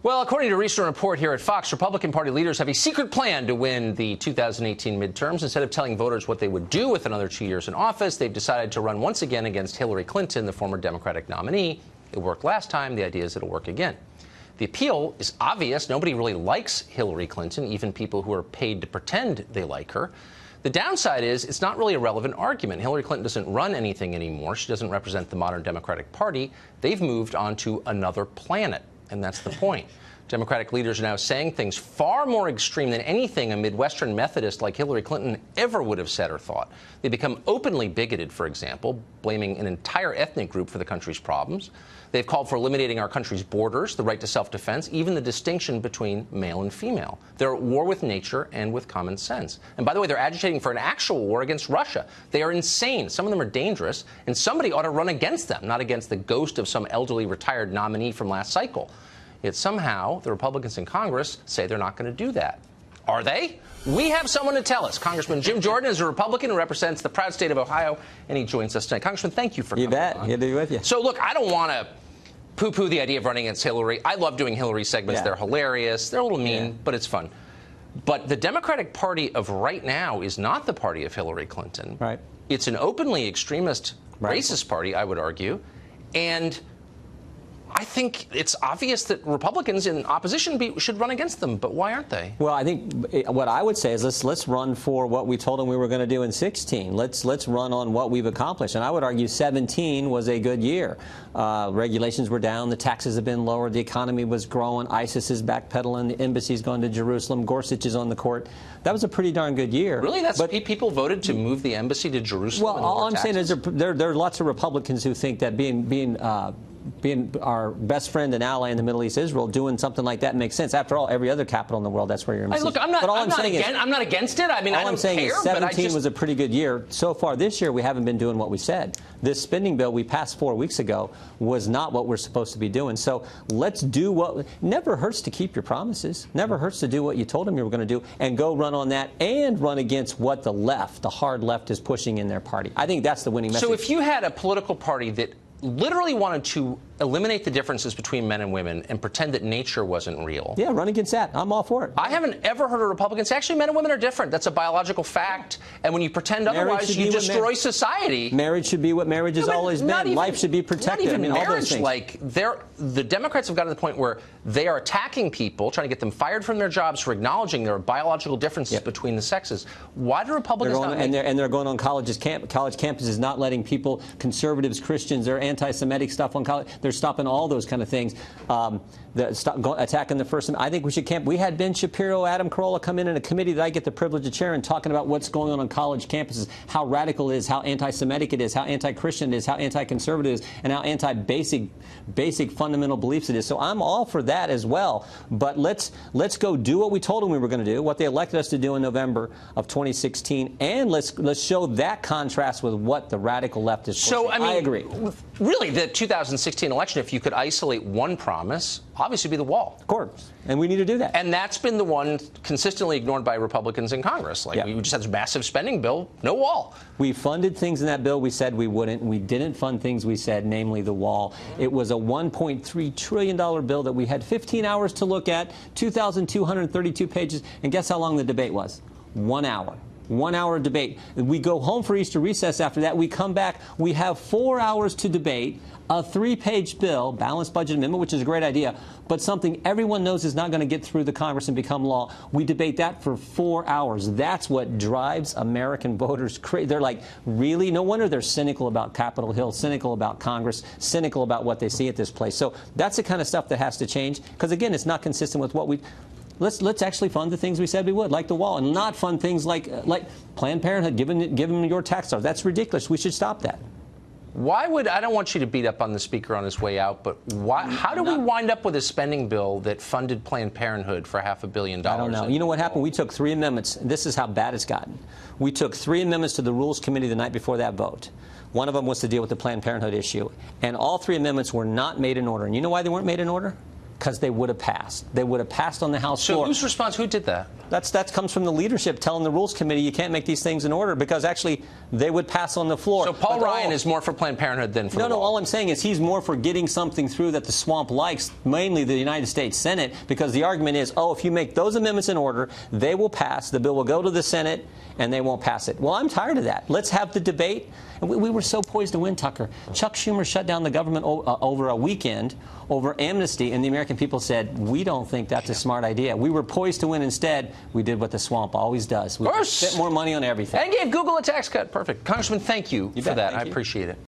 Well, according to a recent report here at Fox, Republican Party leaders have a secret plan to win the 2018 midterms. Instead of telling voters what they would do with another 2 years in office, they've decided to run once again against Hillary Clinton, the former Democratic nominee. It worked last time. The idea is it'll work again. The appeal is obvious. Nobody really likes Hillary Clinton, even people who are paid to pretend they like her. The downside is it's not really a relevant argument. Hillary Clinton doesn't run anything anymore. She doesn't represent the modern Democratic Party. They've moved on to another planet. And that's the point. Democratic leaders are now saying things far more extreme than anything a midwestern Methodist like Hillary Clinton ever would have said or thought. They become openly bigoted, for example, blaming an entire ethnic group for the country's problems. They've called for eliminating our country's borders, the right to self-defense, even the distinction between male and female. They're at war with nature and with common sense. And by the way, they're agitating for an actual war against Russia. They are insane. Some of them are dangerous, and somebody ought to run against them, not against the ghost of some elderly retired nominee from last cycle. Yet somehow the Republicans in Congress say they're not going to do that. Are they? We have someone to tell us. Congressman Jim Jordan is a Republican who represents the proud state of Ohio, and he joins us tonight. Congressman, thank you for coming. You bet. Good to be with you. So, look, I don't want to poo-poo the idea of running against Hillary. I love doing Hillary segments. Yeah. They're hilarious. They're a little mean, but it's fun. But the Democratic Party of right now is not the party of Hillary Clinton. Right. It's an openly extremist, racist party, I would argue. And I think it's obvious that Republicans in opposition should run against them, but why aren't they? Well, I think what I would say is let's run for what we told them we were going to do in 16. Let's run on what we've accomplished. And I would argue 17 was a good year. Regulations were down, the taxes have been lowered, the economy was growing, ISIS is backpedaling, the embassy's gone to Jerusalem, Gorsuch is on the court. That was a pretty darn good year. Really? People voted to move the embassy to Jerusalem? Well, all I'm saying is there are lots of Republicans who think that being our best friend and ally in the Middle East, Israel, doing something like that makes sense. After all, every other capital in the world, that's where you're. Look, I'm not against it. I mean, all I'm saying is 17 was a pretty good year. So far this year, we haven't been doing what we said. This spending bill we passed 4 weeks ago was not what we're supposed to be doing. So let's do what. Never hurts to keep your promises. Never hurts to do what you told them you were going to do, and go run on that and run against what the left, the hard left, is pushing in their party. I think that's the winning message. So if you had a political party that literally wanted to eliminate the differences between men and women and pretend that nature wasn't real. Yeah, run against that. I'm all for it. I haven't ever heard a Republican say, actually, men and women are different. That's a biological fact. And when you pretend otherwise, you destroy society. Marriage should be what marriage has always been. Life should be protected. Not even all those things. Like, the Democrats have gotten to the point where they are attacking people, trying to get them fired from their jobs for acknowledging there are biological differences between the sexes. Why do Republicans not make... They're going on college campuses, not letting people, conservatives, Christians, they're anti-Semitic stuff on college. They're stopping all those kind of things. Attacking the First Amendment. I think we should camp. We had Ben Shapiro, Adam Carolla come in a committee that I get the privilege of chairing, talking about what's going on college campuses, how radical it is, how anti-Semitic it is, how anti-Christian it is, how anti-conservative it is, and how anti-basic fundamental beliefs it is. So I'm all for that as well. But let's go do what we told them we were going to do, what they elected us to do in November of 2016, and let's show that contrast with what the radical left is pushing. So I agree. Really, the 2016 election, if you could isolate one promise, obviously be the wall. Of course. And we need to do that. And that's been the one consistently ignored by Republicans in Congress. Like, we just had this massive spending bill, no wall. We funded things in that bill we said we wouldn't. We didn't fund things we said, namely the wall. It was a $1.3 trillion bill that we had 15 hours to look at, 2,232 pages. And guess how long the debate was? 1 hour. 1 hour debate. We go home for Easter recess after that. We come back. We have 4 hours to debate a 3-page bill, balanced budget amendment, which is a great idea, but something everyone knows is not going to get through the Congress and become law. We debate that for 4 hours. That's what drives American voters crazy. They're like, really? No wonder they're cynical about Capitol Hill, cynical about Congress, cynical about what they see at this place. So that's the kind of stuff that has to change, because, again, it's not consistent with what we... Let's actually fund the things we said we would, like the wall, and not fund things like Planned Parenthood, give them your tax dollars. That's ridiculous. We should stop that. Why would, I don't want you to beat up on the speaker on his way out, but how did we wind up with a spending bill that funded Planned Parenthood for $500 million? I don't know. You know what happened? We took 3 amendments. This is how bad it's gotten. We took 3 amendments to the Rules Committee the night before that vote. One of them was to deal with the Planned Parenthood issue. And all 3 amendments were not made in order. And you know why they weren't made in order? because they would have passed. They would have passed on the House floor. So whose response? Who did that? That comes from the leadership telling the Rules Committee you can't make these things in order because actually they would pass on the floor. So Paul Ryan is more for Planned Parenthood than for the wall. All I'm saying is he's more for getting something through that the swamp likes, mainly the United States Senate, because the argument is, oh, if you make those amendments in order, they will pass. The bill will go to the Senate, and they won't pass it. Well, I'm tired of that. Let's have the debate. And we were so poised to win, Tucker. Chuck Schumer shut down the government over a weekend over amnesty, and the American people said, we don't think that's a smart idea. We were poised to win. Instead, we did what the swamp always does. We spent more money on everything. And gave Google a tax cut. Perfect. Congressman, thank you for that. I appreciate it.